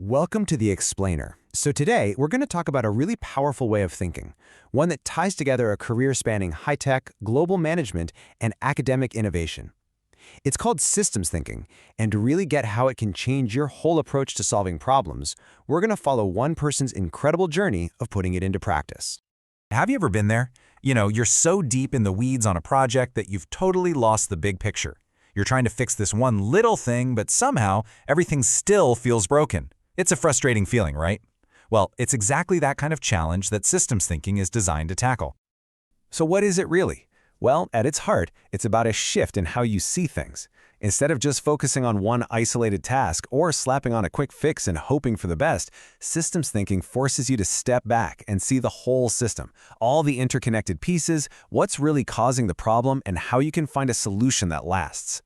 Welcome to The Explainer. So today, we're going to talk about a really powerful way of thinking, one that ties together a career spanning high-tech, global management, and academic innovation. It's called systems thinking, and to really get how it can change your whole approach to solving problems, we're going to follow one person's incredible journey of putting it into practice. Have you ever been there? You're so deep in the weeds on a project that you've totally lost the big picture. You're trying to fix this one little thing, but somehow everything still feels broken. It's a frustrating feeling, right? Well, it's exactly that kind of challenge that systems thinking is designed to tackle. So what is it really? Well, at its heart, it's about a shift in how you see things. Instead of just focusing on one isolated task or slapping on a quick fix and hoping for the best, systems thinking forces you to step back and see the whole system, all the interconnected pieces, what's really causing the problem, and how you can find a solution that lasts.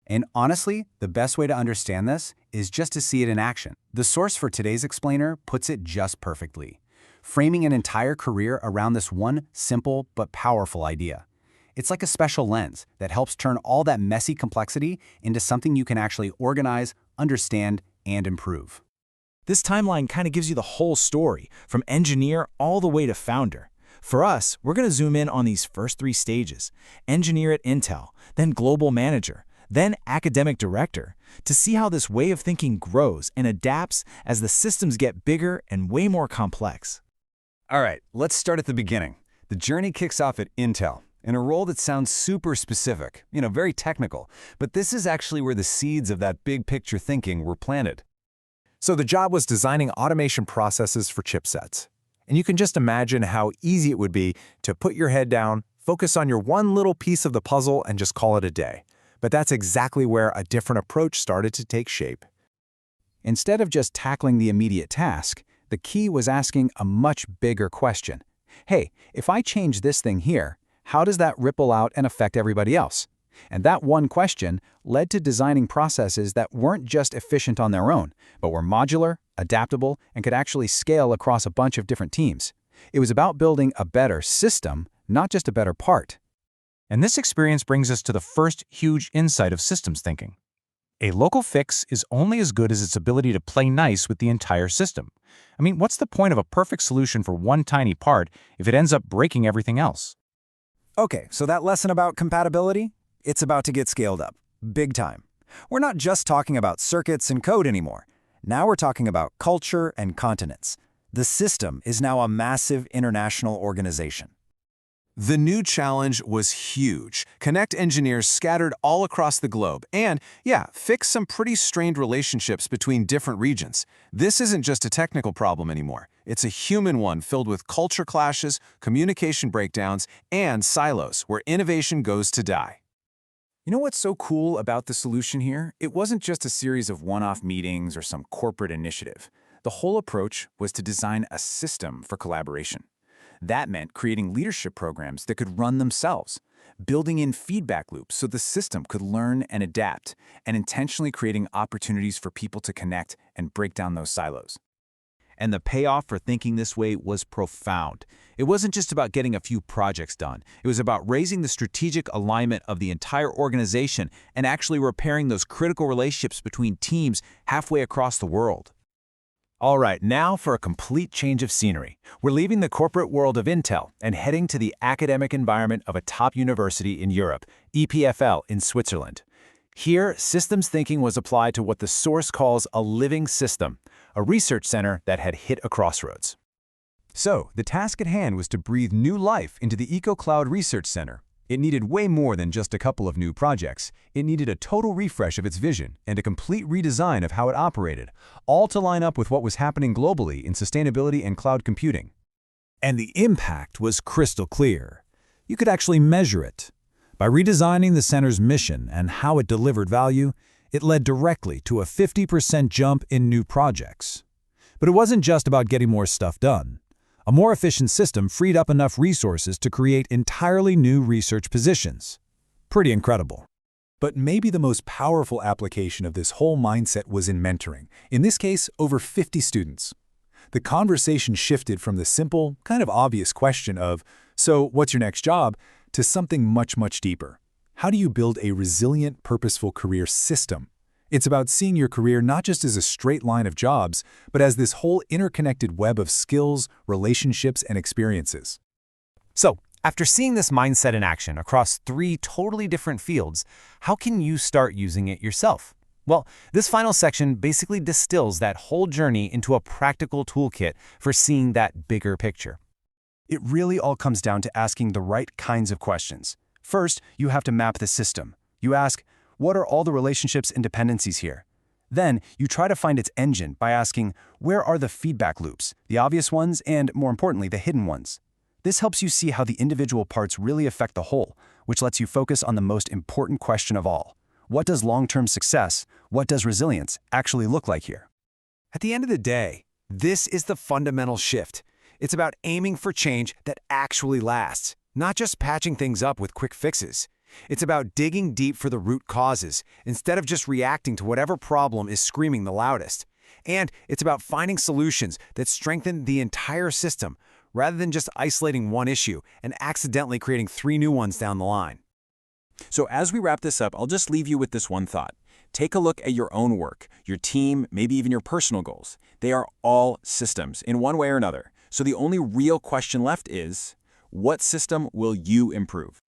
And honestly, the best way to understand this is just to see it in action. The source for today's explainer puts it just perfectly, framing an entire career around this one simple but powerful idea. It's like a special lens that helps turn all that messy complexity into something you can actually organize, understand, and improve. This timeline kind of gives you the whole story, from engineer all the way to founder. For us, we're going to zoom in on these first three stages: engineer at Intel, then global manager, then academic director, to see how this way of thinking grows and adapts as the systems get bigger and way more complex. All right, let's start at the beginning. The journey kicks off at Intel, in a role that sounds super specific, very technical, but this is actually where the seeds of that big picture thinking were planted. So the job was designing automation processes for chipsets. And you can just imagine how easy it would be to put your head down, focus on your one little piece of the puzzle, and just call it a day. But that's exactly where a different approach started to take shape. Instead of just tackling the immediate task, the key was asking a much bigger question. Hey, if I change this thing here, how does that ripple out and affect everybody else? And that one question led to designing processes that weren't just efficient on their own, but were modular, adaptable, and could actually scale across a bunch of different teams. It was about building a better system, not just a better part. And this experience brings us to the first huge insight of systems thinking. A local fix is only as good as its ability to play nice with the entire system. I mean, what's the point of a perfect solution for one tiny part if it ends up breaking everything else? Okay, so that lesson about compatibility, it's about to get scaled up, big time. We're not just talking about circuits and code anymore. Now we're talking about culture and continents. The system is now a massive international organization. The new challenge was huge. Connect engineers scattered all across the globe and, fix some pretty strained relationships between different regions. This isn't just a technical problem anymore. It's a human one filled with culture clashes, communication breakdowns, and silos where innovation goes to die. You know what's so cool about the solution here? It wasn't just a series of one-off meetings or some corporate initiative. The whole approach was to design a system for collaboration. That meant creating leadership programs that could run themselves, building in feedback loops so the system could learn and adapt, and intentionally creating opportunities for people to connect and break down those silos. And the payoff for thinking this way was profound. It wasn't just about getting a few projects done. It was about raising the strategic alignment of the entire organization and actually repairing those critical relationships between teams halfway across the world. All right, now for a complete change of scenery. We're leaving the corporate world of Intel and heading to the academic environment of a top university in Europe, EPFL in Switzerland. Here, systems thinking was applied to what the source calls a living system, a research center that had hit a crossroads. So, the task at hand was to breathe new life into the EcoCloud Research Center. It needed way more than just a couple of new projects. It needed a total refresh of its vision and a complete redesign of how it operated, all to line up with what was happening globally in sustainability and cloud computing. And the impact was crystal clear. You could actually measure it. By redesigning the center's mission and how it delivered value, it led directly to a 50% jump in new projects. But it wasn't just about getting more stuff done. A more efficient system freed up enough resources to create entirely new research positions. Pretty incredible. But maybe the most powerful application of this whole mindset was in mentoring, in this case, over 50 students. The conversation shifted from the simple, kind of obvious question of, so what's your next job, to something much, much deeper. How do you build a resilient, purposeful career system? It's about seeing your career not just as a straight line of jobs, but as this whole interconnected web of skills, relationships, and experiences. So, after seeing this mindset in action across 3 totally different fields, how can you start using it yourself? Well, this final section basically distills that whole journey into a practical toolkit for seeing that bigger picture. It really all comes down to asking the right kinds of questions. First, you have to map the system. You ask, what are all the relationships and dependencies here? Then, you try to find its engine by asking, where are the feedback loops, the obvious ones and, more importantly, the hidden ones? This helps you see how the individual parts really affect the whole, which lets you focus on the most important question of all. What does long-term success, what does resilience actually look like here? At the end of the day, this is the fundamental shift. It's about aiming for change that actually lasts, not just patching things up with quick fixes. It's about digging deep for the root causes, instead of just reacting to whatever problem is screaming the loudest. And it's about finding solutions that strengthen the entire system, rather than just isolating one issue and accidentally creating 3 new ones down the line. So as we wrap this up, I'll just leave you with this one thought. Take a look at your own work, your team, maybe even your personal goals. They are all systems in one way or another. So the only real question left is, what system will you improve?